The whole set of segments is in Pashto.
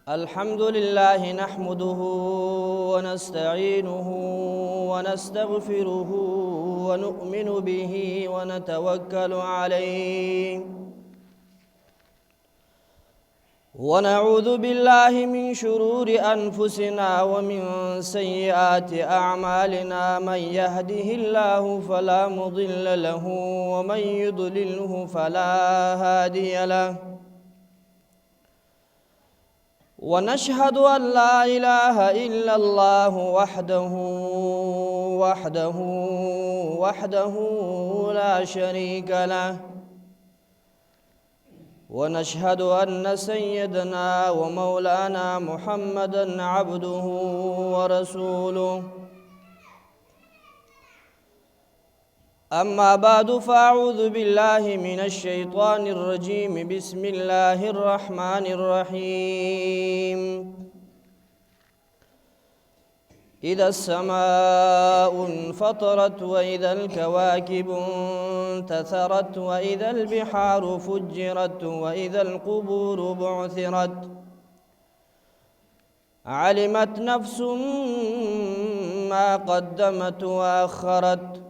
الحمد لله نحمده ونستعينه ونستغفره ونؤمن به ونتوكل عليه ونعوذ بالله من شرور أنفسنا ومن سيئات أعمالنا من يهده الله فلا مضل له ومن يضلله فلا هادي له ونشهد أن لا إله إلا الله وحده لا شريك له ونشهد أن سيدنا ومولانا محمدًا عبده ورسوله أما بعد فأعوذ بالله من الشيطان الرجيم بسم الله الرحمن الرحيم إذا السماء انفطرت وإذا الكواكب انتثرت وإذا البحار فجرت وإذا القبور بعثرت علمت نفس ما قدمت وأخرت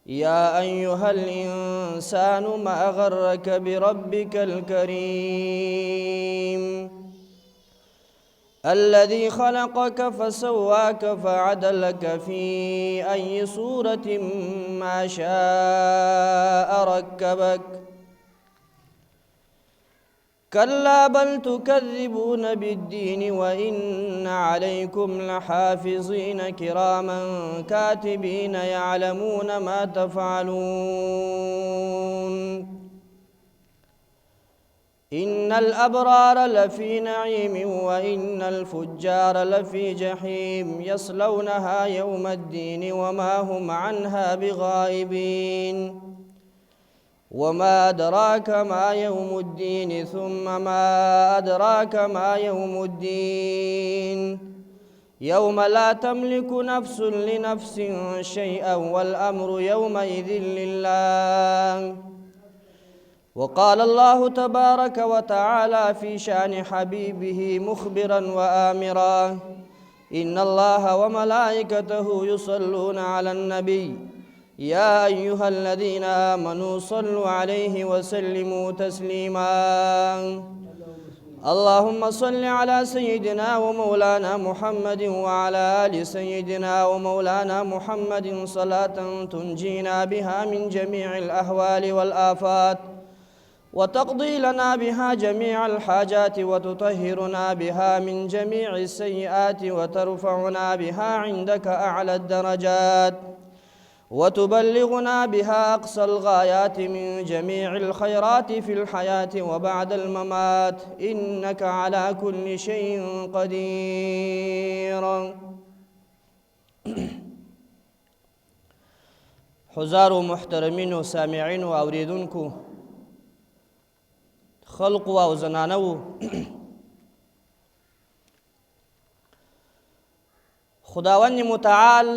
يا أيها الإنسان ما غرك بربك الكريم الذي خلقك فسواك فعدلك في أي صورة ما شاء ركبك كلا بل تكذبون بالدين وإن عليكم لحافظين كراما كاتبين يعلمون ما تفعلون إن الأبرار لفي نعيم وإن الفجار لفي جحيم يصلونها يوم الدين وما هم عنها بغائبين وما أدراك ما يوم الدين ثم ما أدراك ما يوم الدين يوم لا تملك نفس لنفس شيئا والأمر يومئذ لله وقال الله تبارك وتعالى في شأن حبيبه مخبرا وآمرا إن الله وملائكته يصلون على النبي يا أيها الذين آمنوا صلوا عليه وسلموا تسليما اللهم صل على سيدنا ومولانا محمد وعلى آل سيدنا ومولانا محمد صلاة تنجينا بها من جميع الأهوال والآفات وتقضي لنا بها جميع الحاجات وتطهرنا بها من جميع السيئات وترفعنا بها عندك أعلى الدرجات وتبلغنا بها أقصى الغايات من جميع الخيرات في الحياة وبعد الممات إنك على كل شيء قدير حضار محترمين وسامعين وأوريدونكو خلق او زنانو خداوند متعال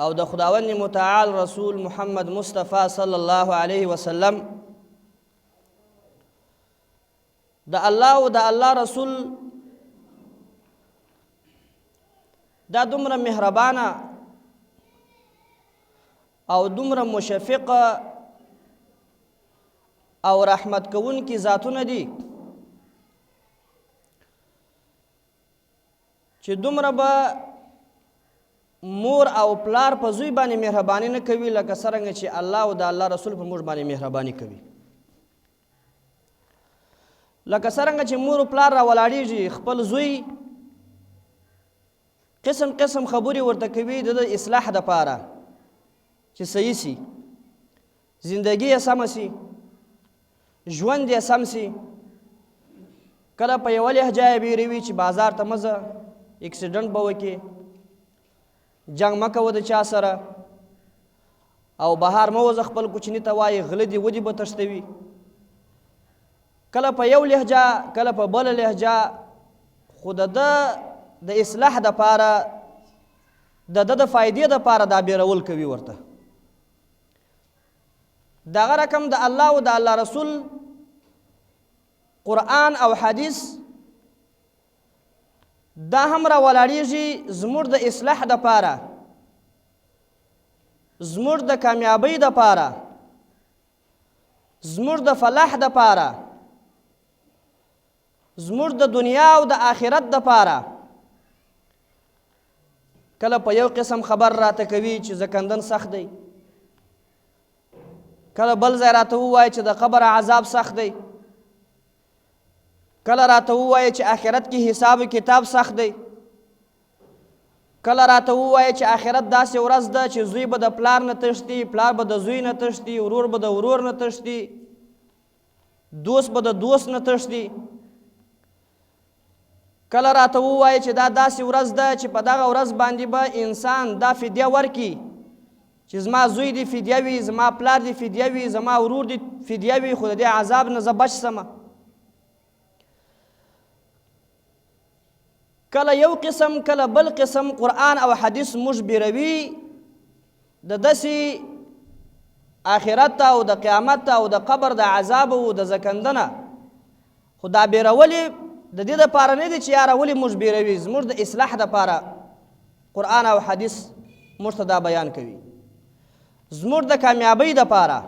او د خداوند متعال رسول محمد مصطفى صلی الله علیه وسلم د الله او د الله رسول دا دومره مهربانه او دومره مشفقه او رحمت کون کی ذاتونه دي چې دومره به مور او پلار په زوی باندې مهرباني نه کوي لکه څنګه چې الله او د الله رسول په مور باندې مهرباني کوي لکه څنګه چې مور او پلار را ولاړیږي خپل زوی قسم قسم خبري ورته کوي د اصلاح د پاره چې صحیح سي زندگی سم سي ژوند یې سم سي کله په یوه لهجه یې بیروي چې بازار ته مه ځه اکسیډنټ به وکړي جنګ مه کوه د چا سره او بهار مه وځه خپل کوچني ته وایي غله دي ودې به تښتوي کله په یو لهجه کله په بله لهجه خو د اصلاح دپاره د فایدې دپاره دا بیرول کوي ورته دغه رقم د الله او د الله رسول قرآن او حدیث دا هم راولاړېږي زموږ د اصلاح دپاره، زموږ د کامیابۍ دپاره، زموږ د فلاح دپاره، زموږ د دنیا او د آخرت دپاره. کله په یو قسم خبر راته کوي چې زکندن سخت دی، کله بل ځای راته ووایي چې د قبر عذاب سخت دی، کله راته ووایي چې آخرت کې حساب کتاب سخت دی، کله راته ووایي چې آخرت داسې ورځ ده چې زوی به د پلار نه تښتي، پلار به د زوی نه تښتي، ورور به د ورور نه تښتي، دوست به د دوست نه تښتي. کله راته ووایي چې دا داسې ورځ ده چې په دغه ورځ باندې به انسان دا فدیه ورکړي چې زما زوی دې فدیه وي، زما پلار دې فدیه وي، زما ورور دې فدیه وي، خو د دې عذاب نه زه بچ سمه. کله یو قسم کله بل قسم قرآن او حدیث موږ بیروي د داسې آخرت او د قیامت او د قبر د عذاب او د زکندنه. خو دا بیرولې د دې دپاره نه دي چې یاره ولې موږ بیروي، زموږ د اصلاح دپاره قرآن او حدیث موږ ته دا بیان کوي، زموږ د کامیابۍ دپاره،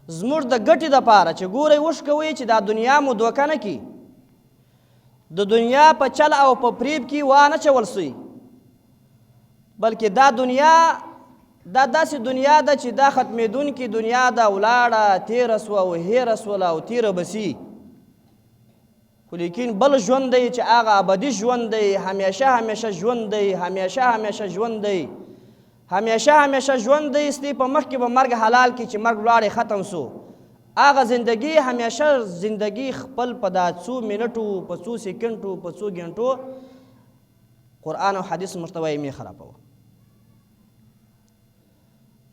زموږ د ګټې دپاره چې ګورئ وش کوئ چې دا دنیا مو دوکه نه کړي، د دنیا په چل او په فریب کې وانه چول سوی، بلکې دا دنیا دا داسې دنیا ده چې دا ختمېدونکې دنیا ده، ولاړه تیره سوه او هیره سوله او تیره بسي. خو لیکن بل ژوند دی چې هغه ابدي ژوند دی، همیشه همیشه ژوند دی، همیشه همیشه ژوند دی، همیشه همیشه ژوند دی. ستی په مخ کې به مرګ حلال کی چې مرګ ولاړې ختم سو. هغه زندگی همیشه زندگی خپل په دا څو منټو، په څو سکندو، په څو ګنټو قرآن او حدیث مشتوی می خرابوه.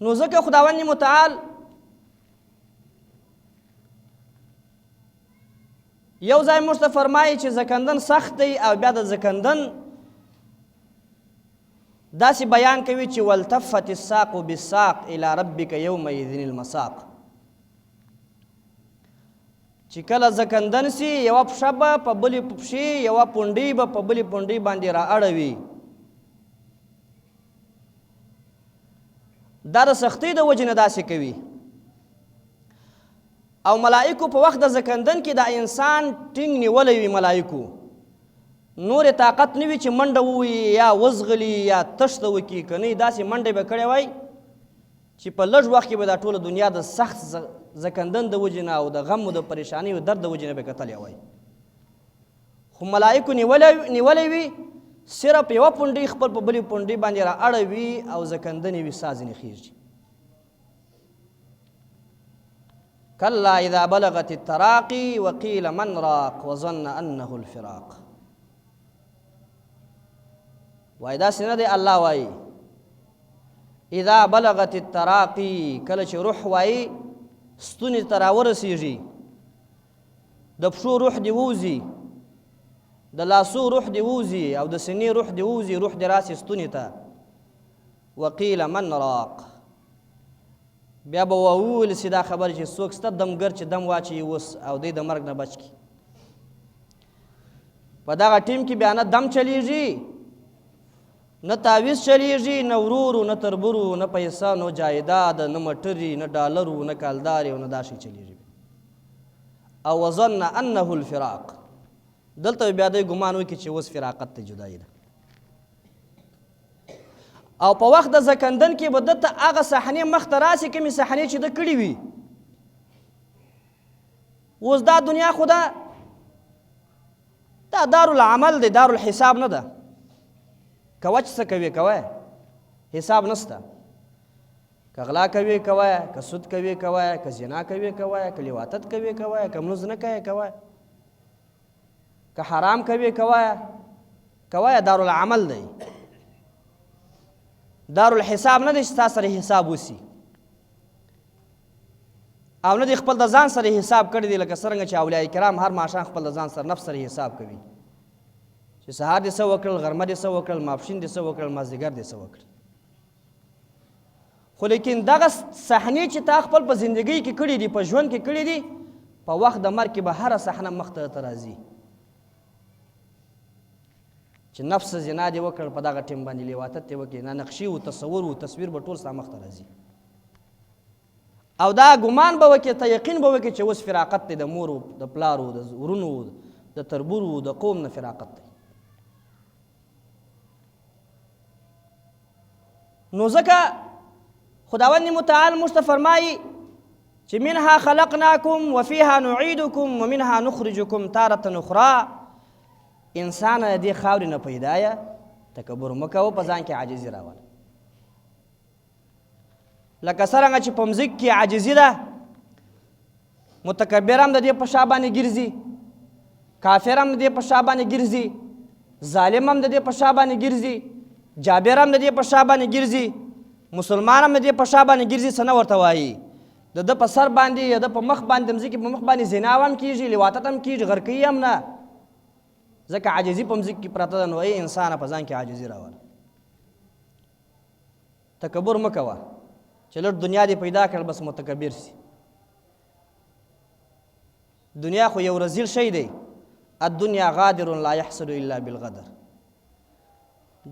نو ځکه خداوند متعال یو ځای موږ ته فرمایي چې زکندن سخت دی، او بیا د زکندن داسې بیان کوي چې والتفت الساق بالساق الى ربک یومئذ المساق. چې کله زکندن سي یوه پښه به په بلې پښې، یوه پونډۍ به په بلې پونډۍ باندې را اړوي. دا د سختۍ د وجې نه داسې کوي. او ملائکو په وخت د زکندن کې دا انسان ټینګ نیولی وي، ملائکو نور طاقت نه وي چې منډه ووهي یا وزغلي یا تشته وکړي، که نه داسې منډه به کړې وای چې په لږ وخت کې به دا ټوله دنیا د سخت زکندن د وجې نه او د غم او د پریشانۍ او درد د وجې نه به کتلی وای. خو ملائکو نیولی وي، صرف یوه پونډۍ خپل په بلې پونډۍ باندې را اړوي او زکندن یې وي، سا ځینې خیږي. کلا اذا بلغت التراقي وقيل من راق وظن انه الفراق. وای داسې نه دی، الله وایي اذا بلغت التراقي، کله چې روح وایي ستوني ته راورسېږي، د پښو روح دې ووځي، د لاسو روح دې ووځي، او د سینې روح دې ووځي، روح دې راسي ستوني ته. وقیل من راق، بیا به وویل سي دا خبره چې څوک سته دمګر چې دم واچوي اوس او دی د مرګ نه بچ کړي. په دغه ټیم کې بیا نه دم چلیږي، نه تعویز چلیږي، نه ورورو، نه تربورو، نه پیسه، نه جایداد، نه مټري، نه ډالرو، نه کالداري او نه دا شی چلیږي. او وظن انه الفراق، دلته بیا دی ګمان وکړي چې اوس فراقت ته جدایي ده. او په وخت د زکندن کې به دته هغه صحنې مخ ته راسي کومې صحنې چې ده کړي وي. اوس دا دنیا خو دا دارالعمل دی، دارالحساب نه ده. که وچ څه کوي کوه، حساب نسته. که غلا کوي کوه، که سود کوي کوه، که زنا کوي کوه، که لیواتت کوي کوه، که ملوز نه کوي کوه، که حرام کوي کوه کوه، دارالعمل دی. دارالحساب نه دی چې تا سره حساب وسي، او نه دی خپل د ځان سره حساب کړی دی، لکه څرنګه چې اولیاء کرام هر ماښام خپل د ځان سره نفس سره حساب کوي چې سهار دې څه وکړل، غرمه دې څه وکړل، ماپښین دې څه وکړل، مازدیګر دې څه وکړل. خو لیکن دغه صحنې چې تا خپل په زندګۍ کې کړي دي، په ژوند کې کړي دي، په وخت د مرګ کې به هره صحنه مخ ته راځي چې نفس زنا دې وکړ، په دغه ټیم باندې لیواتت دې وکړي، نه نقشي و تصور و تصویر به ټول ستا مخ ته راځي، او دا ګمان به وکړي، ته یقین به وکړي چې اوس فراقت دی، د مور و د پلار و د ورونو و د تربور و د قوم نه فراقت دی. نو ځکه خداوند متعال موږ ته فرمایي چې منها خلقناکم وفیها نعیدکم ومنها نخرجکم تارة اخرى. انسان د دې خاورې نه پیدا یې، تکبر مه کوه، په ځان کې عاجزي راوله. لکه څرنګه چې په مځک کې عاجزي ده، متکبر هم د دې په شا باندې ګرځي، کافر هم د دې په شا باندې ګرځي، ظالم هم د دې په شا باندې ګرځي، جابر هم د دې په شا باندې ګرځي، مسلمان هم د دې په شا باندې ګرځي. څه نه ورته وایي؟ د ده په سر باندې یا د په مخ باندې، د مځکې په مخ باندې زنا هم کېږي، لیواتت هم کېږي، غرقوي هم نه، ځکه عاجزي په مځکې کې پرته ده. نو ای انسانه په ځان کې عاجزي راوله، تکبر مه کوه چې لږ دنیا دې پیدا کړل بس متکبر سي. دنیا خو یو رزیل شی دی، الدنیا غادر لا يحصل الا بالغدر.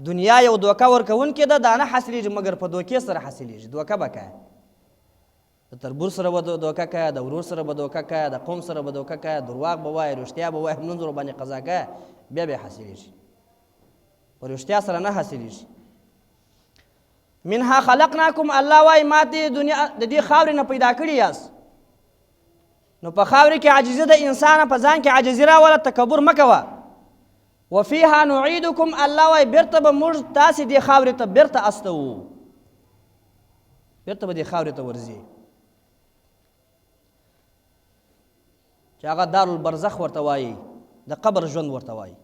دنیا یو دوکه ورکوونکې ده، دا نه حاصلېږي مګر په دوکې سره حاصلېږي. دوکه به کوه، د تربور سره به دوکه کوه، د ورور سره به دوکه کوه، د قوم سره به دوکه کوه، درواغ به وایې، رښتیا به وایې، لمونځ ورباندې قضا کوه، بیا به حاصلېږي، په رښتیا سره نه حاصلېږي. منها خلقناکم، الله وایي ما دې دنیا د دې خاورې نه پیدا کړي یاست، نو په خاورې کې عاجزي د انسان، په ځان کې عاجزي راوله، تکبر مه کوه. وفیها نعیدکم، الله وایي بیرته به موږ تاسې دې خاورې ته بیرته استوو، بیرته به دې خاورې ته ورځي چې هغه دارالبرزخ ورته وایي، د قبر ژوند ورته وایي.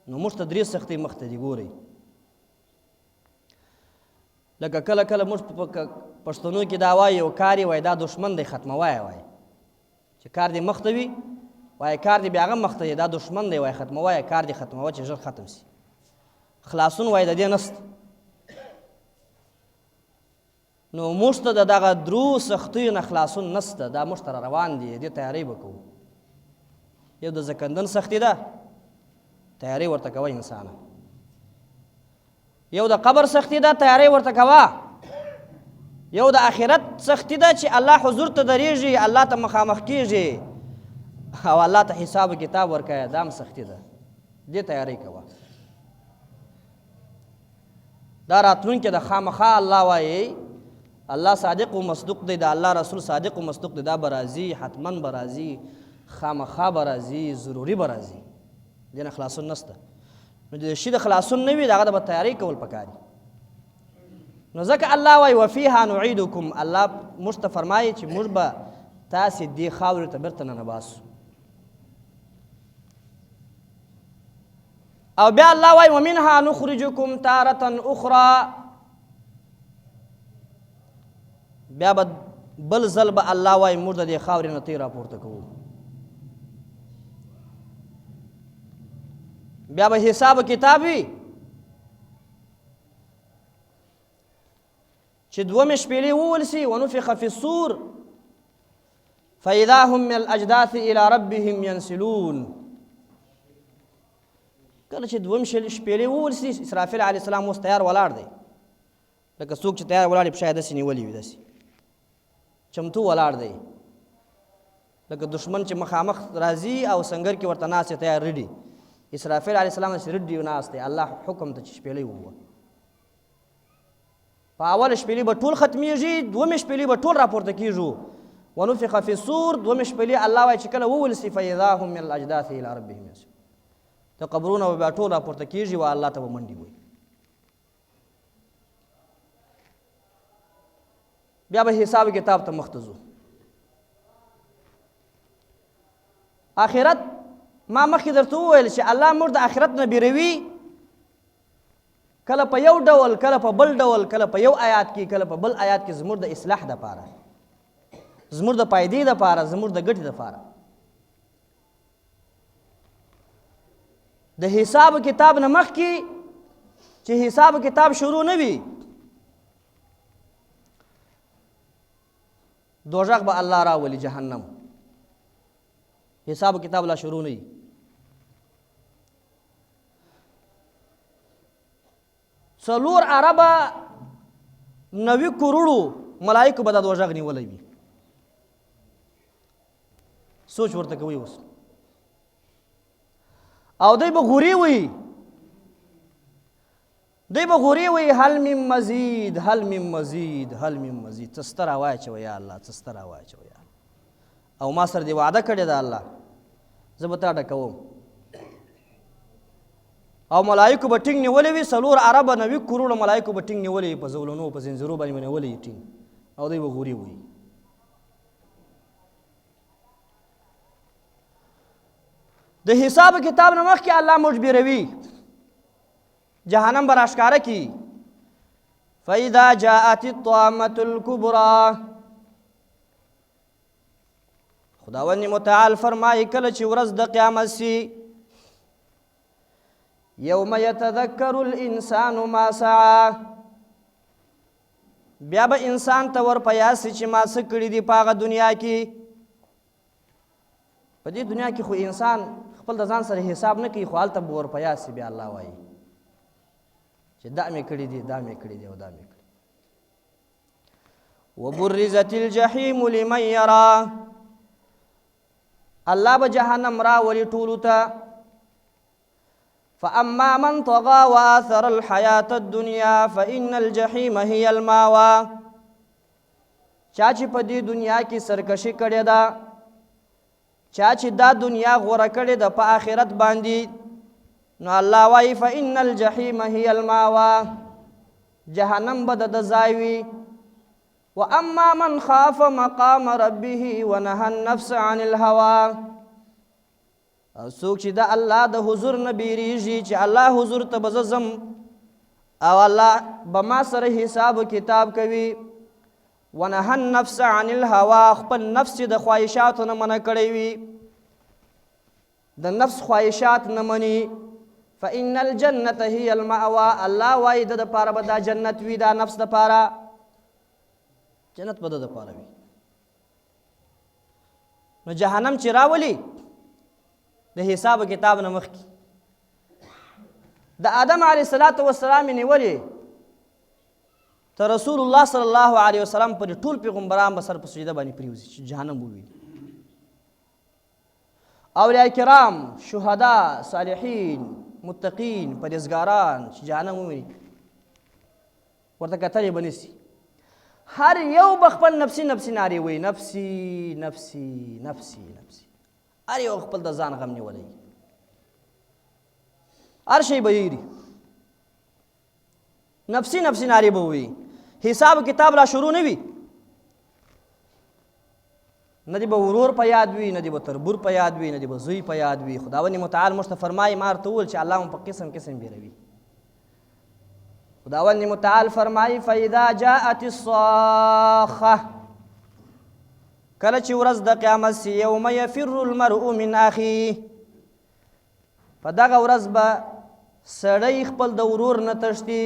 نو موږ ته درې سختۍ مخ ته دي. ګورئ، لکه کله کله موږ په پښتنو کې دا وایي، یو کار یې وایي دا دښمن دی ختموه یې وایي، چې کار دې مخ ته وي وایي کار دې بیا هغه مخ ته دی، دا دښمن دی وایي ختموه یې، کار دې ختموه چې ژر ختم سي. خلاصون وایي د دې نسته. نو موږ ته د دغه درو سختیو نه خلاصون نسته، دا موږ ته را روان دي، دې تیاری به کوو. یو د زکندن سختي ده، تیاری ورته کوه انسانه. یو د قبر سختی ده، تیاری ورته کوه. یو د آخرت سختی ده چې الله حضور ته درېږي، الله ته مخامخ کېږي او الله ته حساب و کتاب ورکوي، دا هم سختی ده، دې تیاری کوه. دا راتلونکې ده، خامخا الله وایي الله صادق و مصدوق دی، د الله رسول صادق و مصدوق دی، دا به راځي، حتما به راځي، خامخا به راځي، ضروري به راځي، دې نه خلاصون نسته. نو د شي د خلاصون نه وي، د هغه د به تیاری کول پکار دي. نو ځکه الله وایي وفیها نعیدکم، الله موږ ته فرمایي چې موږ به تاسې دې خاورې ته بېرته ننباسو. او بیا الله وایي ومنها نخرجکم تارة اخرى، بیا به بل ځل به الله وایي موږ د دې خاورې نه تی راپورته کوو، بیا به حساب کتاب وي چې دومې شپېلې وویل سي ونفخ فی الصور فاذا هم من الاجداث الى ربهم ينسلون. کله چې دوم شپېلې وویل سي، اسرافیل علیه السلام اوس تیار ولاړ دی، لکه څوک چې تیار ولاړ وي پښه یې داسې نیولې وي، داسې چمتو ولاړ دی، لکه دښمن چې مخامخ راځي او سنګر کې ورته ناست تیار ریډي. اسرافیل علیه السلام داسې ریډي ناست دی، الله حکم ته چې شپېلې ووه. په اول شپېلې به ټول ختمیږي، دومې شپېلې به ټول راپورته کېږو. ونفخ فی الصور، دومې شپېلې الله وایي چې کله وویل سي فاذا هم من الاجداث الى ربهم ينسلون، د قبرونه به بیا ټول راپورته کېږي او الله ته به منډې وایي. بیا به حساب کتاب ته مخ ته ځو. آخرت ما مخکې درته وویل چې الله موږ د آخرت نه بیروي، کله په یو ډول، کله په بل ډول، کله په یو آیات کې، کله په بل آیات کې، زموږ د اصلاح دپاره، زموږ د فایدې دپاره، زموږ د ګټې دپاره. د حساب کتاب نه مخکې چې حساب کتاب شروع نه وي دوزخ به الله راولي جهنم حساب کتاب لا شروع نه وي څلور اربه 90 کروڑو ملائکو به د دوزخ نیولی وي سوچ ورته کوي اوس او دوی به غوري وي هل من مزید هل من مزید هل من مزید څه سته راواچوه یا الله څه سته راواچوه یا الله او ما سره دې وعده کړې ده الله زه به تا ډکوم او ملائکو به ټینګ نیولې وي 4 اربه 90 کروڑو ملائکو به ټینګ نیولې وي په زولونو په زنځیرو باندې به نیولې ټینګ او دوی به غوري وي د حساب کتاب نه مخکې الله مجبروي جهنم به راښکاره کي فاذا جاءت الطامة الكبرى خداوند متعال فرمایي کله چې ورځ د قیامت سي یوم یتذکر الانسان ما سعى بیا به انسان ته ور په یاد سي چې ما څه کړي دي په هغه دنیا کې په دې دنیا کې خو انسان خپل د ځان سره حساب نه کوي خو هلته به ور په یاد سي بیا الله وایي چې دا مې کړي دي دا مې کړي دي او دا مې کړي وبرزت الجحیم لمن یرا الله به جهنم راولي ټولو ته فأما من طغى وآثر الحياة الدنيا فإن الجحيم هي الماوى چا چې په دې دنیا کې سرکشي کړې ده چا چې دا دنیا غوره کړې ده په آخرت باندې نو الله وایي فإن الجحيم هي الماوى جهنم به د ځای وي وأما من خاف مقام ربه ونهى النفس عن الهوى او څوک چې د الله د حضور نه بیریږي چې الله حضور ته به زه ځم او الله به ما سره حساب کتاب کوي ونهى النفس عن الهوى خپل نفس د خواهشاتو نه منع کړی وي د نفس خواهشات نه مني فإن الجنة هي المأوى الله وایي د پاره به دا جنت وي دا نفس د پاره جنت به د پاره وي نو جهنم چې راولي د حساب کتاب نه مخکې د آدم علیه السلام نیولې ته رسول الله صلی الله علیه وسلم پر ټول پیغمبران به سر په سجده باندې پریوزي چې جهنم وویني اولیاء کرام شهدا صالحین متقین پرهیزګاران چې جهنم وویني ورته کتلې به نسي هر یو به خپل نفسي نفسي نارې وایي نفسي نفسي نفسي نفسي هر یو خپل د ځان غم نیولی هر شی به یېري نفسي نفسي نارې به وایي حساب کتاب لا شروع نه وي نه دې به ورور په یاد وي نه دې به تربور په یاد وي نه دې به زوی په یاد وي خداوند متعال موږ ته فرمایي ما ورته وویل چې الله مو په قسم قسم بیروي خداوند متعال فرمایي فاذا جاءت الصاخه کله چې ورځ د قیامت سي یوم یفر المرء من اخیه په دغه ورځ به سړی خپل د ورور نه تښتي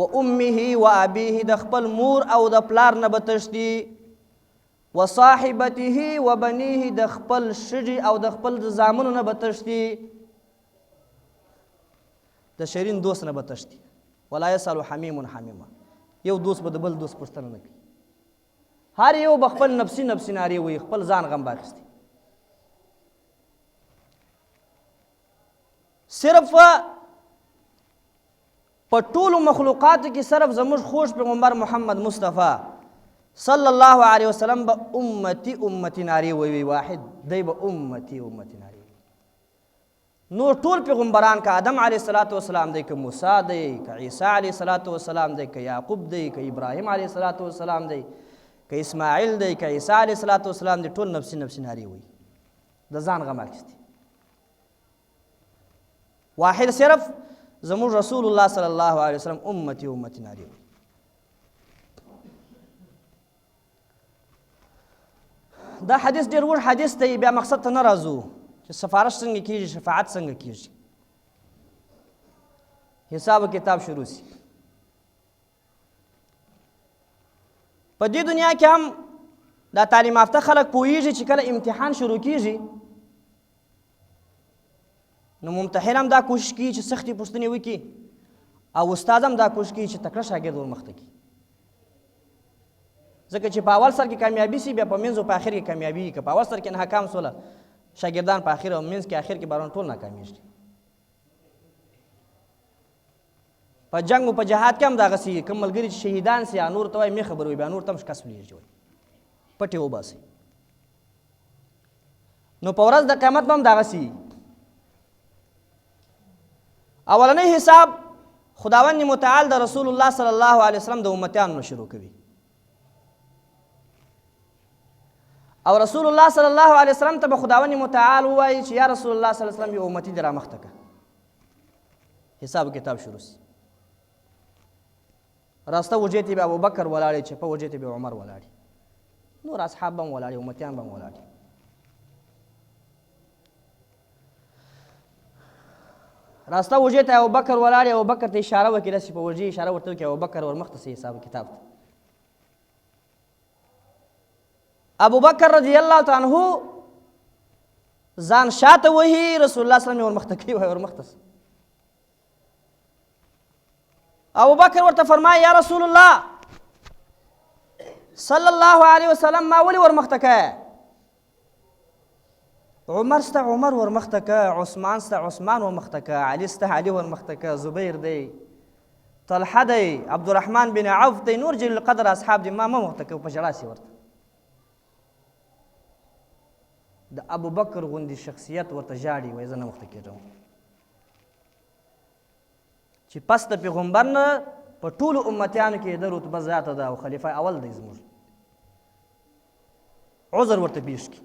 و امه و ابيه د خپل مور او د پلار نه به تښتي و صاحبته و بنيه د خپل ښځې او د خپل زامنو نه به تښتي د شرین دوست نه به تښتي ولا يسأل حميم حميما یو دوست به د بل دوست پوښتنه نه کوي هر یو به خپل نفسي نفسي نارې وایي خپل ځان غم به اخیستی صرف په ټولو مخلوقاتو کې صرف زموږ خوږ پیغمبر محمد مصطفی صلی الله علیه وسلم به امتی امتی نارې وایي واحد دی به امتی امتی نارې وایي نور ټول پیغمبران که آدم علیه السلام دی که موسی دی که عیسی علیه السلام دی که یعقوب دی که ابراهیم علیه السلام دی که اسماعیل دی که عیسی علیه السلام دی ټول نفسي نفسي نارې وایي د ځان غم اخیستی واحد صرف زموږ رسول الله صلی الله علیه وسلم امتی امتی نارې وایي دا حدیث ډېر وړ حدیث دی بیا مقصد ته نه راځو چې چې سفارش څنګه کېږي، شفاعت څنګه کېږي. حساب کتاب شروع شي. په دې دنیا کې هم دا تعلیم یافته خلک پوهېږي چې کله امتحان شروع کېږي نو ممتحن هم دا کوشش کوي چې سختې پوښتنې وکړي او استاد هم دا کوشش کوي چې تکړه شاګرد ورمخته کړي. ځکه چې په اول سر کې کامیابي سي بیا په منځ او په آخر کې کامیابي وي. که په اول سر کې ناکام سوله شاګردان په آخر او منځ کې آخر کې باران ټول ناکامیږي. په جنګ او په جهاد کې هم دغسې کوم ملګري چې شهیدان سي نور ته وایي مې خبر وي بیا نور ته هم شکست ولیږي وایي پټې وباسئ. نو په ورځ د قیامت به هم دغسې اولنی حساب خداوند متعال د رسول الله صلی الله علیه وسلم د امتیانو نه شروع کوي او رسول الله صلی الله علیه وسلم ته به خداوند متعال ووایي چې یا رسول الله صلی الله علیه وسلم یو امتي دې رامخته کړه. حساب کتاب شروع سي. راسته وجې ته به ابوبکر ولاړې چپه وجې ته به عمر ولاړې نور اصحاب به هم ولاړې امتیان به هم ولاړې. راسته وجې ته ابوبکر ولاړې ابوبکر ته اشاره وکړي داسې په وجې اشاره ورته وکړي ابوبکر ورمخته سي حساب کتاب ته. ابوبکر رضی الله تعالی عنہ ځان شاته وهي رسول الله صلی الله علیه وسلم ورمخته کوي وایي ورمخته سي. ابوبکر ورته فرمایي یا رسول الله صلی الله علیه وسلم ما ولې ورمخته کوې؟ عمر سته عمر ورمخته که، عثمان سته عثمان ورمخته که، علي سته علي ورمخته که، زبیر دی، طلحه دی، عبدالرحمن بن عوف دی، نور جلیل القدر اصحاب دی، ما مخته که په ژړا سي ورته. د ابوبکر غوندې شخصیت ورته ژاړي وایي زه نه مخته کېږم چې پس د پیغمبر نه په ټولو امتیانو کې د رتبه زیاته ده او خلیفه اول دی زموږ. عذر ورته پیش کړي.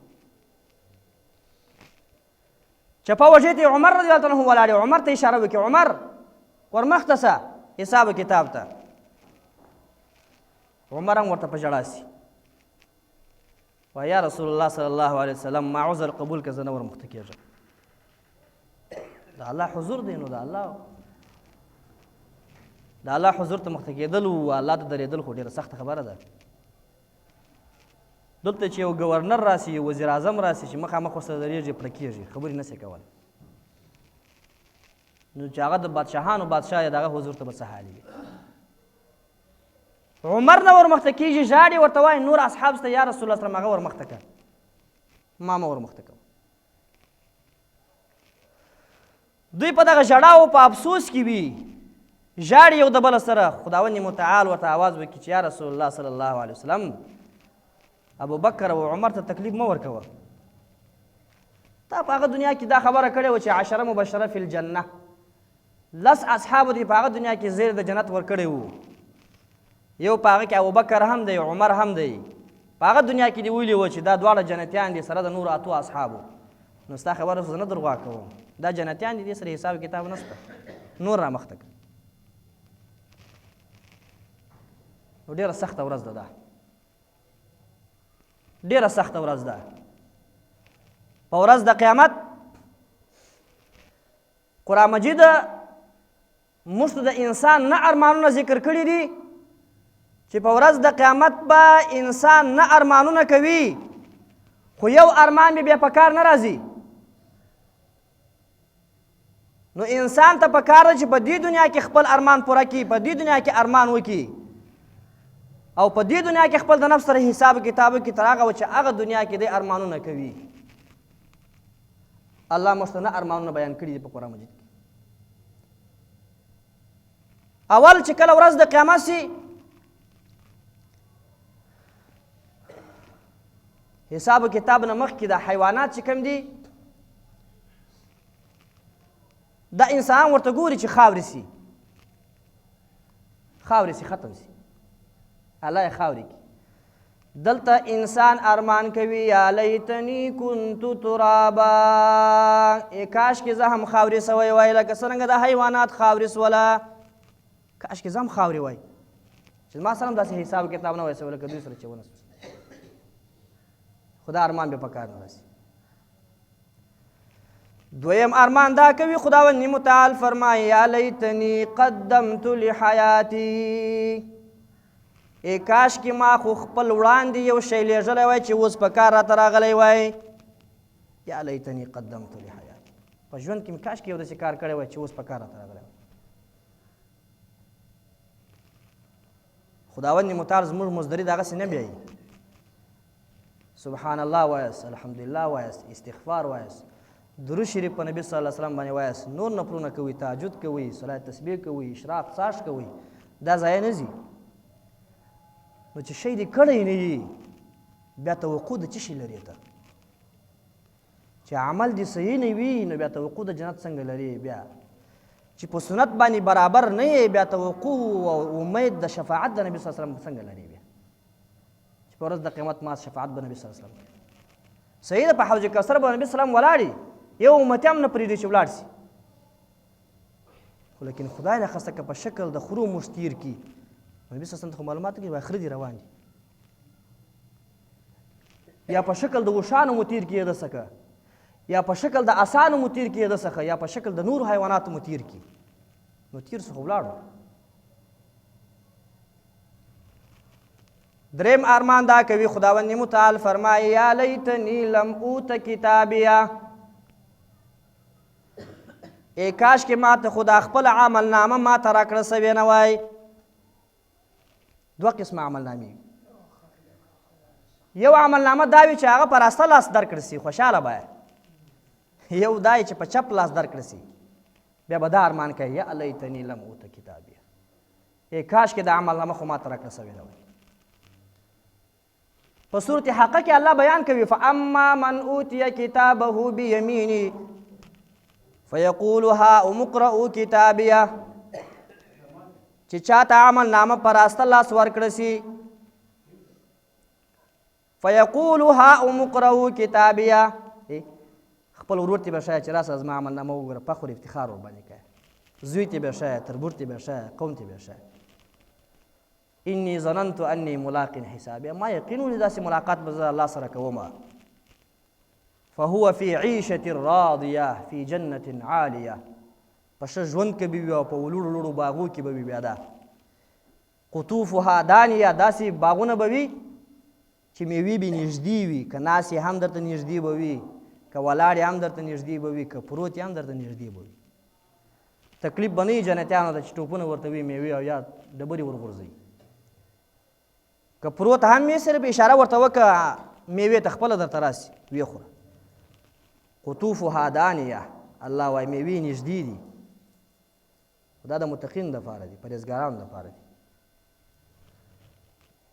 چپه وجې ته عمر رضی الله عنه ولاړې عمر ته اشاره وکړي عمر ورمخته سه حساب کتاب ته. عمر هم ورته په ژړا سي وایي یا رسول الله صلی الله علیه وسلم ما عذر قبول که زه نه ورمخته کېږم. د الله حضور دی نو د الله حضور ته مخته کېدل او الله ته درېدل خو ډېره سخته خبره ده. دلته چې یو ګورنر راسي یو وزیر اعظم راسي چې مخامخ ورسره درېږي پړه کېږي خبرې نه شي کولی نو چې هغه د بادشاهانو بادشاه یې د هغه حضور ته به څه حالي وي. عمر نه ورمخته کېږي ژاړي ورته وایي نور اصحاب سته یا رسول الله سلم هغه ورمخته کړه ما مه ورمخته کوه. دوی په دغه ژړا او په افسوس کې وي ژاړي یو د بله سره. خداوند متعال ورته آواز وکړي چې یا رسول الله صلی الله علیه وسلم ابوبکر او عمر ته تکلیف مه ورکوه. تا په هغه دنیا کې دا خبره کړې وه چې 10 مبشره فی الجنه 10 اصحابو دې په هغه دنیا کې زیر د جنت ورکړی وو. یو په هغه کې ابوبکر هم دی عمر هم دی. په هغه دنیا کې دې ویلي وه چې دا دواړه جنتیان دي سره د نورو 8 اصحابو. نو ستا خبره زه نه درغوا کوم دا جنتیان دي دې سره حساب کتاب نشته نور رامخته کړه. نو ډېره سخته ورځ ده دا ډېره سخته ورځ ده. په ورځ د قیامت قرآن مجید موږ ته د انسان نه ارمانونه ذکر کړي دي چې په ورځ د قیامت به انسان نه ارمانونه کوي خو یو ارمان به بیا په کار نه راځي. نو انسان ته په کار ده چې په دې دنیا کې خپل ارمان پوره کړي په دې دنیا کې ارمان وکړي او په دې دنیا کې خپل د نفس سره حساب کتاب کې تر هغه چې هغه دنیا کې دی ارمانونه کوي. الله موږ ته نه ارمانونه بیان کړي دي په قرآن مجید کې. اول چې کله ورځ د قیامت سي حساب کتاب نه مخکې د حیوانات چې کوم دي دا انسان ورته ګوري چې خاورې سي ختم سي الله یې خاورې کړي. دلته انسان ارمان کوي یا لیتنی کنت ترابا کاش کې زه هم خاورې سوی وای لکه څرنګه د حیوانات خاورې سوله کاش کې زه هم خاورې وای چې ما سره هم داسې حساب کتاب نه وای سوی لکه دوی سره چې ونه خو دا ارمان به په کار نه راسي. دویم ارمان دا کوي خداوند متعال فرمایي یا لیتنی قدمت لحیاتی ای کاش کې ما خو خپل وړاندې یو شی لیږلی وای چې اوس په کار راته راغلی وای یا لیتنی قدمت لحیاتی په ژوند کې مې کاش کې یو داسې کار کړی وای چې اوس په کار راته راغلی وای خداوند متعال زموږ مزدري دغسې نه بیایي سبحان الله وایست الحمدلله وایست استغفار وایست درود شریف په نبی صلی الله علیه وسلم باندې وایست نور نفلونه کوئ تهجد کوئ صلات تسبیح کوئ اشراق څاښت کوئ دا ضایع نه ځي نو چې شی دې کړی نه وي بیا توقع د څه شي لرې ته چې عمل دې صحیح نه وي نو بیا توقع د جنت څنګه لرې بیا چې په سنت باندې برابر نه یې بیا توقع او امید د شفاعت د نبي صلی الله علیه وسلم څنګه لرې بیا چې په ورځ د قیامت ما شفاعت به نبي صلی الله علیه وسلم صحیح ده په حوض کوثر به نبي سلام ولاړي یو امتی هم نه پرېږدي چې ولاړ شي خو لیکن خدای نخواسته که په شکل د خرو موږ تیر کي نبي صلی الله علیه وسلم ته خو معلومات کوي خره دي روان دي یا په شکل د اوښانو مو تیر کي دسه که یا په شکل د اسانو مو تیر کي دسه یا په شکل د نور حیواناتو مو تیر کي نو تیر څخه ولاړو دریم ارمان دا کوي خداوند متعال فرمایي یا لیتنی لم اوت کتابیه ای کاش کې ما ته خدا خپل عمل نامه ما ته راکړه سوې نه وای دوه قسمه عمل نامې یو عمل نامه دا وي چې هغه په راسته لاس درکړل سي خوشحاله به یو دا چې په چپ لاس درکړل سي بیا به دا ارمان کوي یا لیتنی لم اوت کتابیه ای کاش کې د عمل نامه خو ما ته راکړه سوې نه وای په صورت حقه کې الله بیان کوي فاما من اوتی کتابه بیمینی فیقول هاؤم اقرؤوا کتابیه چې چاته عمل نامه په راسته لاس ورکړه سي فیقول هاؤم اقرؤوا کتابیه خپل ورور ته به ښایه چې راسه زما عمل نامه وګوره فخر افتخار ورباندې کوي زوی ته به ښایه تربور ته به ښایه قوم ته به ښایه انی ظننت انی ملاق حسابیه ما یقین ولې داسې ملاقات به زه الله سره کوم فهو فی عیشة راضیه فی جنة عالیه په ښه ژوند کې به وي او په لوړو لوړو باغو کې به وي بیا دا قطوفها دانیه داسې باغونه به وي چې میوې به نږدې وي که ناست هم درته نږدې به وي که ولاړ هم درته نږدې به وي که پروت هم درته نږدې به وي تکلیف به نه وي جنتیانو ته چې ټوپونه ورته وي میوې او یا ډبرې ورغورځوي که پروت هم یې صرف اشاره ورته وکړه میوې ته خپله درته راسي ویې خوره قطوفها دانیه الله وایي میوې نږدې دي دا د متقین دپاره دي پرهیزګارانو دپاره دي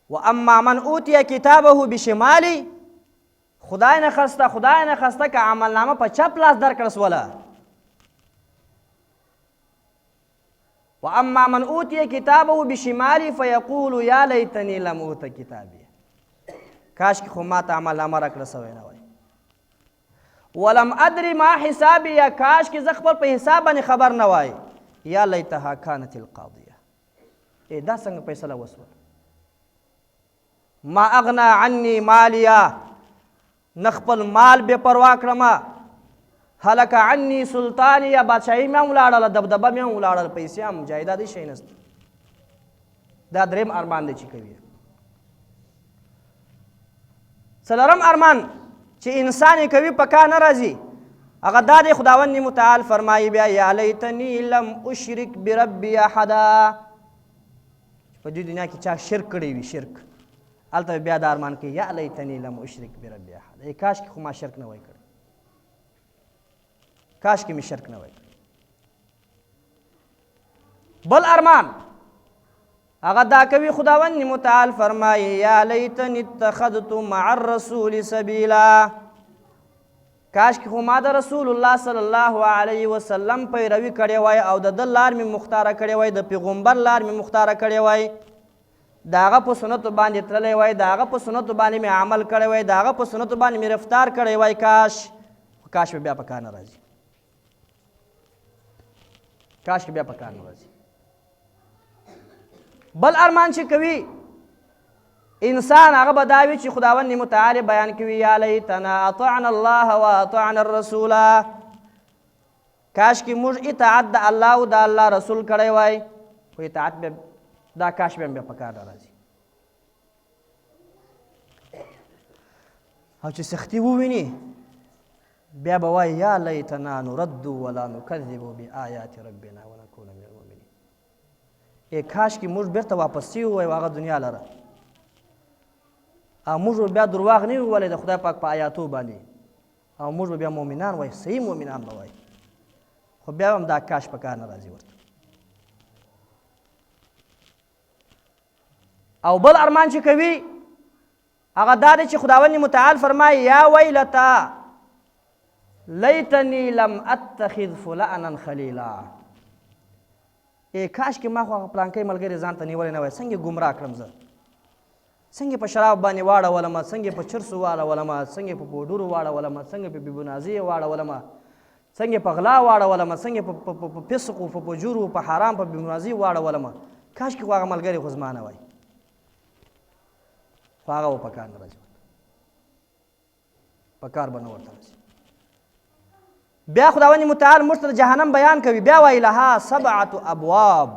و اما من اوتی کتابه بشمالی خدای نخواسته که عملنامه په چپ لاس درکړه سوله و اما من اوتی کتابه بشمالی فیقول یا لیتنی لم اوت کتابیه کاش که خو ما ته عملنامه راکړه سوی نه وای ولم ادري ما حسابیه کاش که زه خپل په حساب باندې خبر نه وای یا لیتها کانت القاضیه ای دا څنګه فیصله وسوه ما اغنا عني مالیا نه خپل مال بې پروا کړمه هلک عني سلطانیه بادشاهي مې هم ولاړله دبدبه مې هم ولاړله پیسې هم جایداد هېڅ شی نشته دا دریم ارمان دی چې کوي څلورم ارمان چې انسان یې کوي په کار نه راځي هغه دا دی خداوند متعال فرمایي بیا یا لیتنی لم اشرک بربی احدا په دې دنیا کې چا شرک کړی وي شرک هلته بیا دا ارمان کوي یا لیتنی لم اشرک بربی احدا ای کاش کې خو ما شرک نه وای کړی کاش کې مې شرک نه وای کړی بل ارمان هغه دا کوي خداوند متعال فرمایي یا لیتنی اتخذت مع الرسول سبیلا کاش کې خو ما د رسول الله صلی الله علیه وسلم پیروي کړې وای او د ده لار مې مختاره کړې وای د پیغمبر لار مې مختاره کړې وای د هغه په سنتو باندې تللی وای د هغه په سنتو باندې مې عمل کړی وای د هغه په سنتو باندې مې رفتار کړی وای کاش به بیا په کار نه راځي کاش که بیا په کار نه راځي بل ارمان چې کوي انسان هغه به دا وي چې خداوند متعال بیان کوي یا لیتنا اطعنا الله واطعنا الرسول کاشکې موږ اطاعت د الله او د الله رسول کړی وای خو اطاعت بیا دا کاش بیا په کار نه راځي او چې سختي وویني بیا به وایي یا لیتنا نرد ولا نکذب بآیات ربنا ونکون من المؤمنین کاشکې موږ بیرته واپس شوي وای هغه دنیا لره او موږ به بیا درواغ نه وي ویلی د خدای پاک په آیاتو باندې او موږ به بیا مؤمنان وای صحیح مؤمنان به وای خو بیا هم دا کاش په کار نه راځي ورته او بل ارمان چې کوي هغه دا دی چې خداوند متعال فرمایي یا ویلتا لیتنی لم اتخذ فلانا خلیلا کاش کې ما خو هغه پلانکی ملګري ځان ته نیولی نه وای څنګه ګمراه کړم زه څنګه په شراب باندې واړولم څنګه په چرسو واړولم څنګه په پوډرو واړولم څنګه په بېبنازۍ واړولم څنګه په غلا واړولم څنګه په فسقو په فجورو په حرام په بېبنازۍ واړولم کاش کې خو هغه ملګري خو زما نه وای خو هغه به په کار نه راځي په کار به نه ورته راځي بیا خداوند متعال موږ ته د جهنم بیان کوي بیا وایي لها 7 ابواب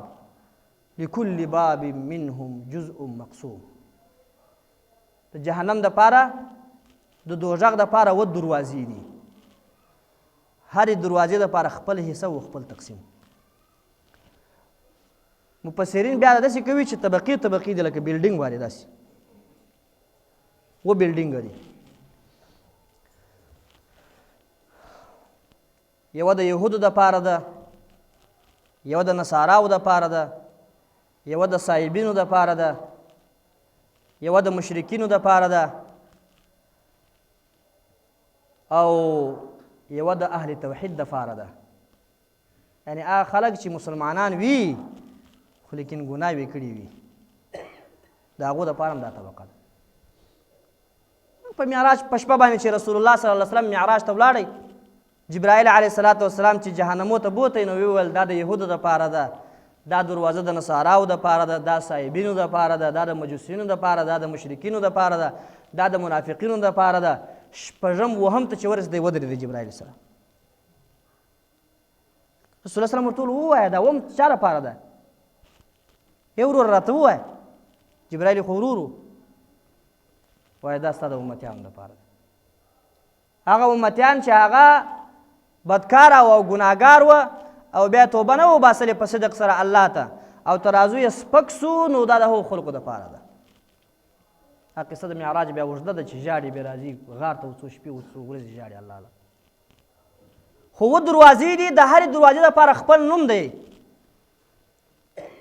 لكل باب منهم جزء مقسوم د جهنم دپاره د دوزخ دپاره 7 دروازې دي هرې دروازې دپاره خپل حصه او خپل تقسیم مفسرین بیا داسې کوي چې طبقې طبقې دي لکه بلډینګ وارې داسې و بلډینګ دي یوه د یهودو دپاره ده یوه د نصاراو دپاره ده یوه د صایبینو دپاره ده یوه د مشرکینو دپاره ده او یوه د اهل توحید دپاره ده یعنې هغه خلک چې مسلمانان وي خو لیکن ګناوې کړي وي د هغو دپاره هم دا طبقه ده په معراج په شپه باندې چې رسول الله صلی الله علیه وسلم معراج ته ولاړی جبرائیل علیه السلام چې جهنمو ته بوتی نو ویل دا د یهودو دپاره ده دا دروازه د نصاراو دپاره ده دا صایبینو دپاره ده دا د مجوسینو دپاره ده دا د مشرکینو دپاره ده دا د منافقینو دپاره ده شپږم وهم ته چې ورسېدی ودرېدی جبرائیل السلام رسول الله سلام ورته ووایه دا وم چا لپاره ده یو ورور راته ووایه جبرائیل خو ورورو وایه دا ستا د امتیانو دپاره ده هغه امتیان چې هغه بدکار او ګناهګار و او بیا توبه نه وباسلې په صدق سره الله ته او ترازو یې سپک سو نو دا د هغو خلکو دپاره ده هغه قصه د معراج بیا اوږده ده چې ژاړي بیا راځي غار ته څو شپې څو ورځې ژاړي الله له خو 7 دروازې دي د هرې دروازې دپاره خپل نوم دی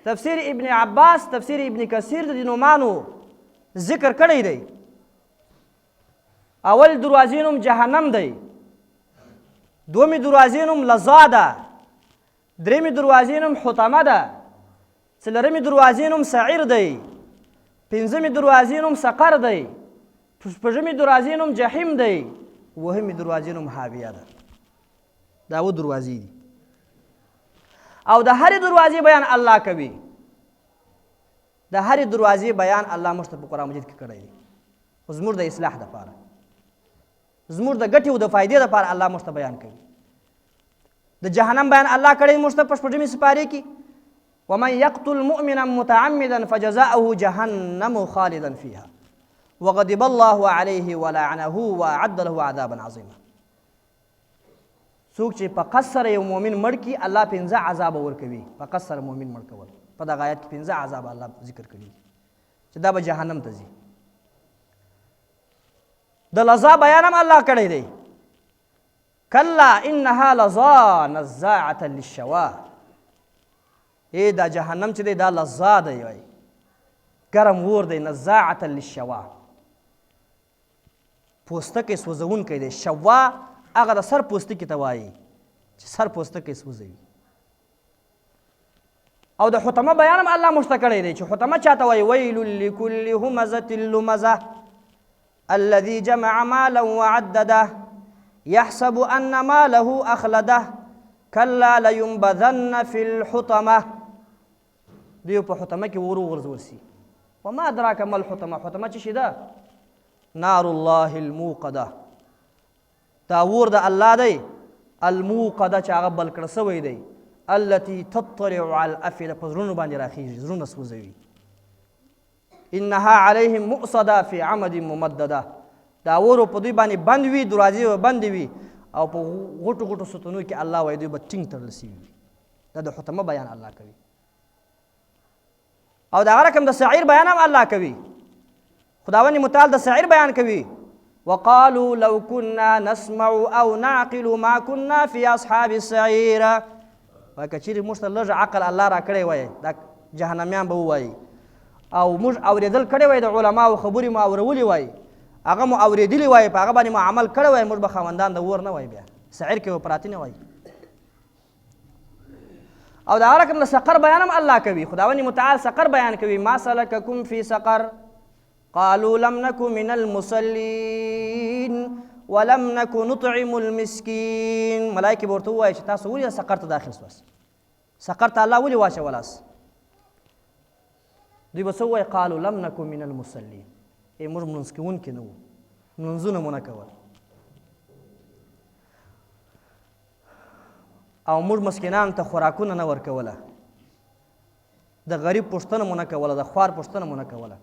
تفسیر ابن عباس تفسیر ابن کثیر د دې نومانو ذکر کړی دی اول دروازې نوم جهنم دی دومې دروازې نوم لظا ده درېمې دروازې نوم حطمه ده څلورمې دروازې نوم سعیر دی پنځمې دروازې نوم سقر دی شپږمې دروازې نوم جحیم دی اوهمې دروازې نوم حاویه ده دا 7 دروازې دي او د هرې دروازې بیان الله کوي د هرې دروازې بیان الله موږ ته په قرآن مجید کې کړی دی خو زموږ د اصلاح دپاره زموږ د ګټې او د فایدې دپاره الله موږ ته بیان کوي د جهنم بیان الله کړی موږ ته په 14مې سپارې کې ومن یقتل مؤمنا متعمدا فجزاؤه جهنم خالدا فيها وغضب الله عليه ولعنه واعد له عذابا عظیما څوک چې په قصر یو مؤمن مړ کړي الله 15 عذاب ورکوي په قصر مؤمن مړ کول په دغه آیت کې 15 عذاب الله ذکر کړي چې دا به جهنم ته ځي د لظا بیان هم الله کړی دی کلا انها لظا نزاعة للشوا دا جهنم چې دی دا لظا دی وای ګرم اور دی نزاعة للشوا پوستکی سوځونکی دی شوا هغه د سر پوستکي ته وایي چې سر پوستکی سوځوي او د حطمه بیان هم الله موږ ته کړی دی چې حطمه چاته وایي ویل لکل همزة لمزة الذي جمع مالا وعدده يحسب أن ماله أخلده كلا لينبذن في الحطمة دیو په حطمه کې ورغورځول سي وما أدراك ما الحطمه حطمه چې شي ده نار الله الموقده دا اور د الله دی الموقده چې هغه بل کړه سوی دی التي تطلع على الافئده په زړونو باندې راخیږي زړونه سوځوي انها عليهم مؤصده في عمد ممدده دا اورو په دوی باندې بند وي دروازې به بندې وي او په غټو غټو ستونو کې الله وایي دوی به ټینګ تړل سوي وي دا د حطمه بیان الله کوي او د هغه رقم د سعیر بیان هم الله کوي خداوند متعال د سعیر بیان کوي وقالوا لو كنا نسمع او نعقل ما كنا في اصحاب السعير وای که چیرې موږ ته لږ عقل الله را کړی وای دا جهنمیان به ووایي او موږ اورېدل کړی وای د علماو خبرې مو اورولې وای هغه مو اورېدلې وای په هغه باندې مو عمل کړی وای موږ به خاوندان د اور نه وای بیا سعیر کې به پراته نه وای او د هغه رقم د سقر بیان هم الله کوي خداوند متعال سقر بیان کوي ما سلککم فی سقر قالوا لم نك من المصلين ولم نك نطعم المسكين ملائکه ورته وایي چې تاسو ولې سقر ته داخل سواست سقر ته الله ولې واچولاس دوی به څه وایي قالوا لم نك من المصلين ای موږ لمونځ کوونکي نه وو لمونځونه مو نه کول او موږ مسکینانو ته خوراکونه نه ورکوله د غریب پوښتنه مو نه کوله د خوار پوښتنه مو نه کوله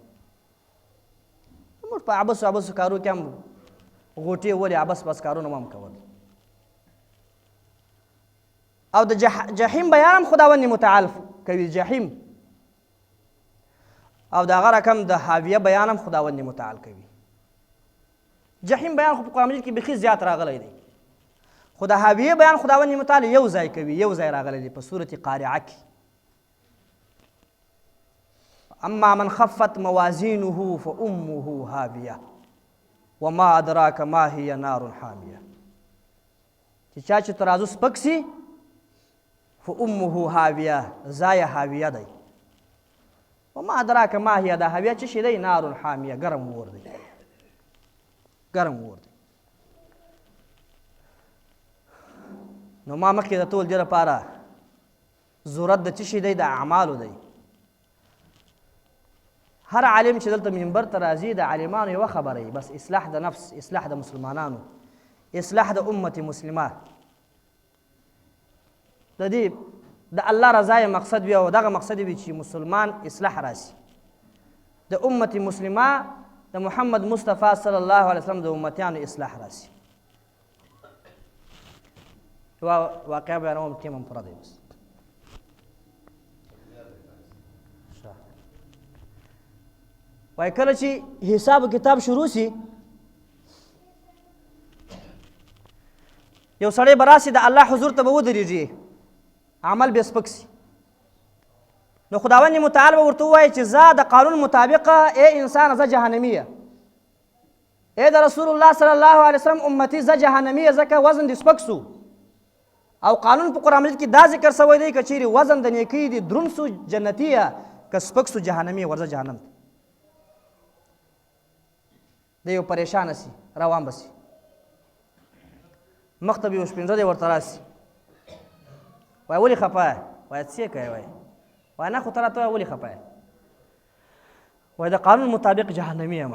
موږ په عبسو کارو کې هم غوټې ولې عبس کارونه هم کول او د جحیم بیان هم خداوند متعال کوي جحیم او د هغه رقم د حاویه بیان هم خداوند متعال کوي جحیم بیان خو په قرآن مجید کې بیخي زیات راغلی دی خو د حاویه بیان خداوند متعال یو ځای کوي یو ځای راغلی دی په سورة قارعه کې اما من خفت موازینه فامه هاویه وما ادراک ما هي نار حامیه چې چا چې ترازو سپک سي فامه هاویه ځای هاویه دی وما ادراک ما هي دا هاویه چې شي دی نار حامیه ګرم اور دی ګرم اور دی نو ما مخکې د ټول دې لپاره ضرورت د څه شي دی د اعمالو دی هر عالم چې دلته منبر ته راځي د عالمانو یوه خبره وي بس اصلاح د نفس اصلاح د مسلمانانو اصلاح د امت مسلمه د دې د الله رضا مقصد وي او دغه مقصد وي چې مسلمان اصلاح راسي د امت مسلمه د محمد مصطفی صلی الله علیه وسلم د امتیانو اصلاح راسي واقعا بیانوم ټیم هم پوره دی بس وای کله چې حساب کتاب شروع سي یو سړی به راسي د الله حضور ته به ودرېږي عمل به سپک سي نو خداوند متعال به ورته ووایي چې زه د قانون مطابقه ای انسان زه جهنمیه ای د رسول الله صلی الله علیه وسلم امتي زه جهنمیه ځکه وزن دې سپک سو او قانون په قرآن مجید کې دا ذکر شوی دی که چیرې وزن د نیکۍ دې دروند سو جنتیه که سپک سو جهنمي ورځه جهنم ته د یو پریشانه سي روان به سي مخ ته به یو شپېنځه دی ورته راسي وایي ولې خفه یې وایي څه کوې وایي وایي نه خو ته راته وایي ولې خفه یې وایي د قانون مطابق جهنمي یم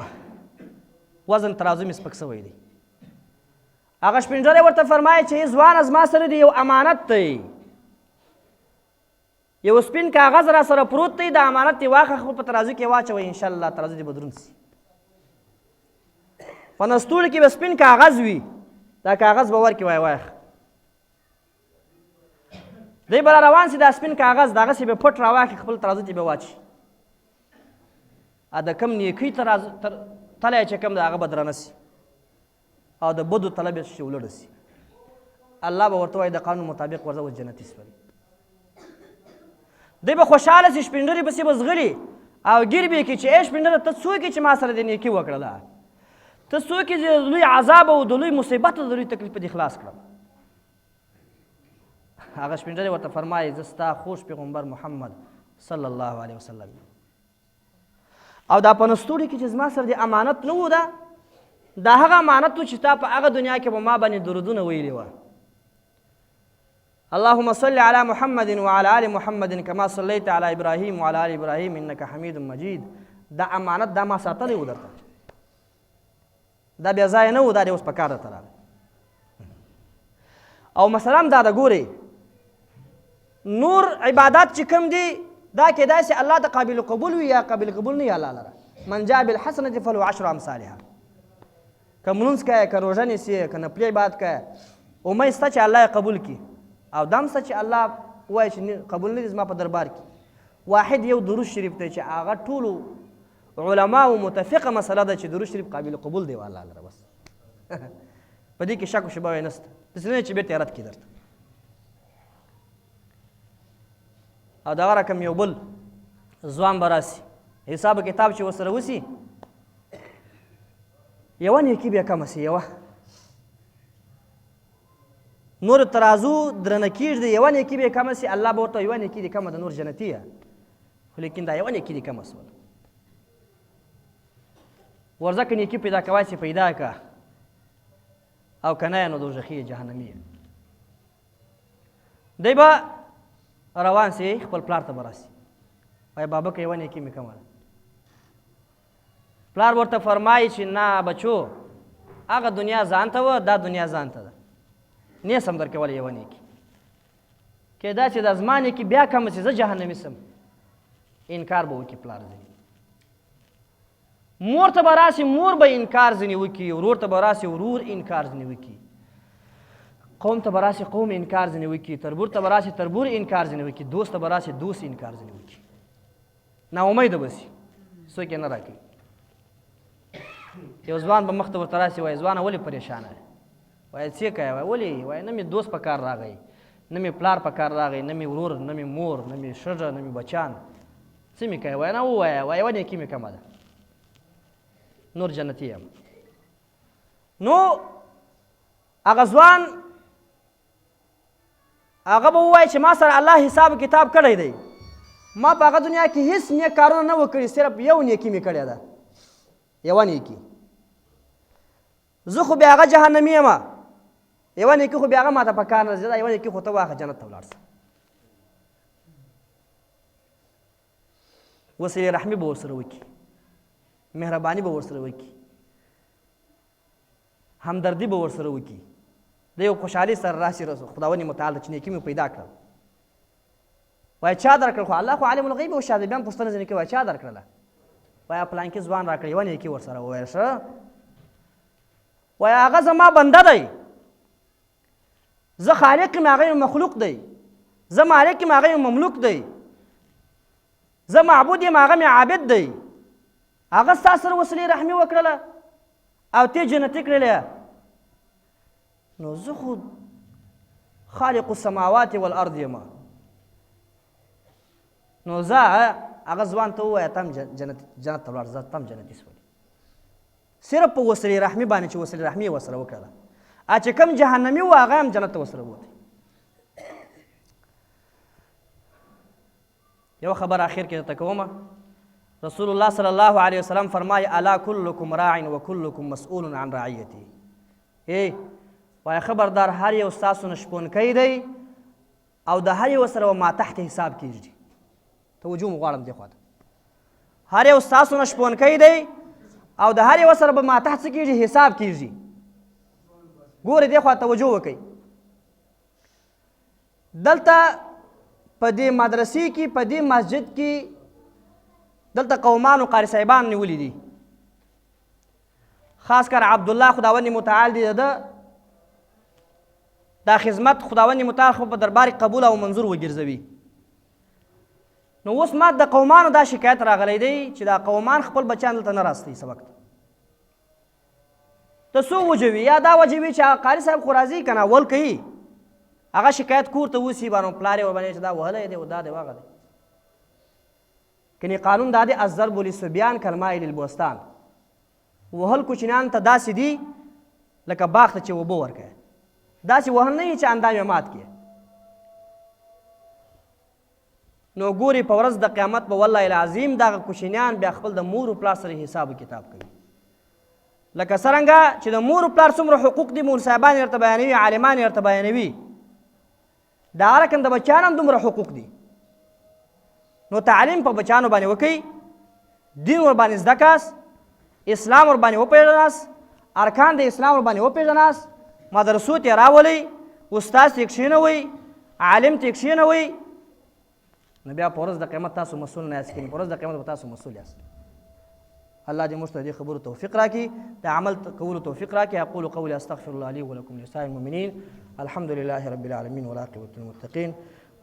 وزن ترازو مې سپک شوی دی هغه شپېنځه ورته فرمایي چې ځوانه زما سره دی یو امانت دی یو سپین کاغذ را سره پروت دی د امانت دې واخه خپل په ترازو کې واچوئ انشاءالله ترازو دې به دروند سي په نستوړي کې به سپین کاغذ وي دا کاغذ به ورکړي وایي وایخ دی به را روان سي دا سپین کاغذ دغسې به پټ راواخلي خپل ترازو ته به واچي د کم نیکۍ تلی چې کم د هغه به درانه سي او د بدو تله به چې ولړه سي الله به ورته وایي د قانون مطابق ورځه اوس جنتي سولې دی به خوشحاله سي شپېنډرې پسې به ځغلي او ګیر به یې کړي چې ای شپېنډره ته څوک یې چې ما سره دې نیکي وکړله ته څوک یې چې د لوی عذاب او د لوی مصیبت او د لوی تکلیف په دې خلاص کړم هغه شپېنډرې ورته فرمایي زه ستا خوږ پیغمبر محمد صلی الله علیه وسلم او دا په نستوړي کې چې زما سره د امانت نه و ده دا هغه امانت و چې تا په هغه دنیا کې به ما باندې درودونه ویلي وه اللهم صل على محمد وعلى آل محمد كما صليت على إبراهيم وعلى آل إبراهيم إنك حميد مجيد دا امانت دا ما ساتلی و درته دا بیا ځای نه و دا دی اوس په کار درته راغلی او مثلا دا د ګورې نور عبادات چې کوم دي دا کیدای سي الله ته قابل قبول وي یا قابل قبول نه وي الله لره من جاء بالحسنة فله 10 امثالها که مونځ کوې که روژه نیسې که نفلي عبادت کوې امید شته چې الله یې قبول کړي او دا هم شته چې الله ووایي چې قبول نه دي زما په دربار کې واحد یو درود شریف دی چې هغه ټولو علماو متفقه مسله ده چې درود شریف قابل قبول دی الله لره بس په دې کې شک و شبهه نشته داسې نه چې بېرته یې رد کړي درته او دغه رقم یو بل ځوان به راسي حساب کتاب چې ورسره وسي یوه نیکي بیا کمه سي یوه نور ترازو درنه کېږدي یوه نیکي بیا کمه سي الله به ورته یوه نیکي دې کمه ده نور جنتي یه خو لیکن دا یوه نیکي دې کمه سول ورځه که نیکي پیدا کوای سي پیدا که او که نه نو دوژخي جهنمي دی به روان سي خپل پلار ته به راسي وایي بابا که یوه نیکي مې کمه ده پلار ورته فرمایي چې نه بچو هغه دنیا ځان ته وه دا دنیا ځان ته ده نه سم در کولی یوه نیکي کیدای چې دا زما نیکي بیا کمه سي زه جهنمي سم انکار به وکړي پلار ځینې مور ته به راسي مور به انکار ځینې وکړي ورور ته به راسي ورور انکار ځینې وکړي قوم ته به راسي قوم انکار ځینې وکړي تربور ته به راسي تربور انکار ځینې وکړي دوست ته به راسي دوست انکار ځینې وکړي ناامیده به سي څوک یې نه راکوي یو ځوان به مخ ته ورته راسي وایي ځوانه ولې پریشانه یې وایي څه کوې وایي ولې وایي نه مې دوست په کار راغی نه مې پلار په کار راغی نه مې ورور نه مې مور نه مې ښځه نه مې بچیان څه مې کوې وایي نه ووایه وایي یوه نیکي مې کمه ده نور جنتي یم نو هغه ځوان هغه به ووایي چې ما سره الله حساب کتاب کړی دی ما په هغه دنیا کې هېڅ نیک کارونه نه وه کړي صرف یو نیکي مې کړې ده یوه نیکي زه خو بیا هغه جهنمي یم یوه نیکي خو بیا هغه ماته په کار نه ځي دا یوه نیکي خو ته واخله جنت ته ولاړ شه وصلې رحمي به ورسره وکړي مهرباني به ورسره وکړي همدردي به ورسره وکړي د یو خوشحالي سره راشي خداوند متعال چې نیکي مې پیدا کړل وایي چا درکړل خو الله خو عالم الغیب او شهادت بیا هم پوښتنه ځینې کوي وایي چا درکړله وایي پلانکي ځوان راکړی یوه نیکي ورسره وویل ښه وایي هغه زما بنده دی زه خالق یم هغه یم مخلوق دی زه مالک یم هغه یم مملوک دی زه معبود یم هغه مې عابد دی هغه ستا سره وصلې رحمي وکړله او ته جنتي کړلې نو زه خو خالق السماوات والارض یم نو زه هغه ځوان ته ووایه ته هم جنت ته ولاړ زه ته هم جنتي شولې صرف په وصلې رحمي باندې چې وصلې رحمي یې ورسره وکړله چې کوم جهنمي و هغه هم جنت ته ورسره ووتی یو خبر آخر کې درته کومه رسول الله صلی الله علیه وسلم فرمایي الا کلکم راع وکلکم مسئول عن رعیته وایي خبردار هر یو ستاسو نه شپونکی دی او د هر یو سره ما تحت حساب کېږي توجه مو غواړم دې خوا ته هر یو ستاسو نه شپونکی دی او د هر یو سره به ما تحت څه کېږي حساب کېږي ګورې دې خوا توجه وکئ دلته په دې مدرسې کې په دې مسجد کې دلته قومانو قاري صاحبان نیولي دي خاص کر عبدالله خداوند متعال دی دا خدمت خداوند متعال خو په دربار قبول او منظور وګرځوي نو اوس ما د قومانو دا شکایت راغلی دی چې دا قومان خپل بچیان دلته نه راستوي سبق ته څو وجوي یا دا وجوي چې قاري صاحب خو راځي که نه ول کوي هغه شکایت کور ته وسي باندې پلار یې ورباندې چې دا وهلی دی او دا دی واغه دی کنی قانون دا دی الضرب للصبیان کالماء للبستان وهل کوچنیانو ته داسې دي لکه باغ ته چې اوبه ورکوي داسې وهل نه وي چې اندام یې مات کړي نو ګوري په ورځ د قیامت به والله العظیم دغه کوچنیان بیا خپل د مور و پلار سره حساب و کتاب کوي لکه څرنګه چې د مور و پلار څومره حقوق دي مور صاحبان یې ورته بیانوي عالمان یې ورته بیانوي دا رقم د بچیان هم دومره حقوق دي نو تعلیم په بچیانو باندې وکئ دین ورباندې زده کاست اسلام ورباندې وپېژناست ارکان د اسلام ورباندې وپېژناست مدرسو ته یې راولئ استاد ته کښېنوئ، عالم ته کښېنوئ، نو بیا په ورځ د قیامت تاسو مسؤل نه یاست کېږي، په ورځ د قیامت به تاسو مسؤل یاست. الله دې موږ ته دې خبرو توفیق راکړي، د عمل کولو توفیق راکړي. اقول قولي استغفر الله لي ولكم لسائر المؤمنين. الحمد لله رب العالمين والعاقبة للمتقين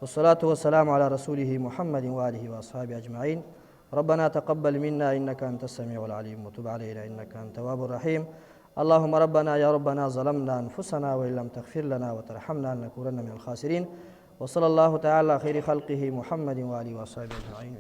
والصلاة والسلام على رسوله محمد وآله وأصحابه أجمعين. ربنا تقبل منا إنك أنت السميع العليم وتب علينا إنك أنت التواب الرحيم. اللهم ربنا يا ربنا ظلمنا أنفسنا وإن لم تغفر لنا وترحمنا لنكونن من الخاسرين. وصلى الله تعالى خير خلقه محمد وآله وأصحابه أجمعين.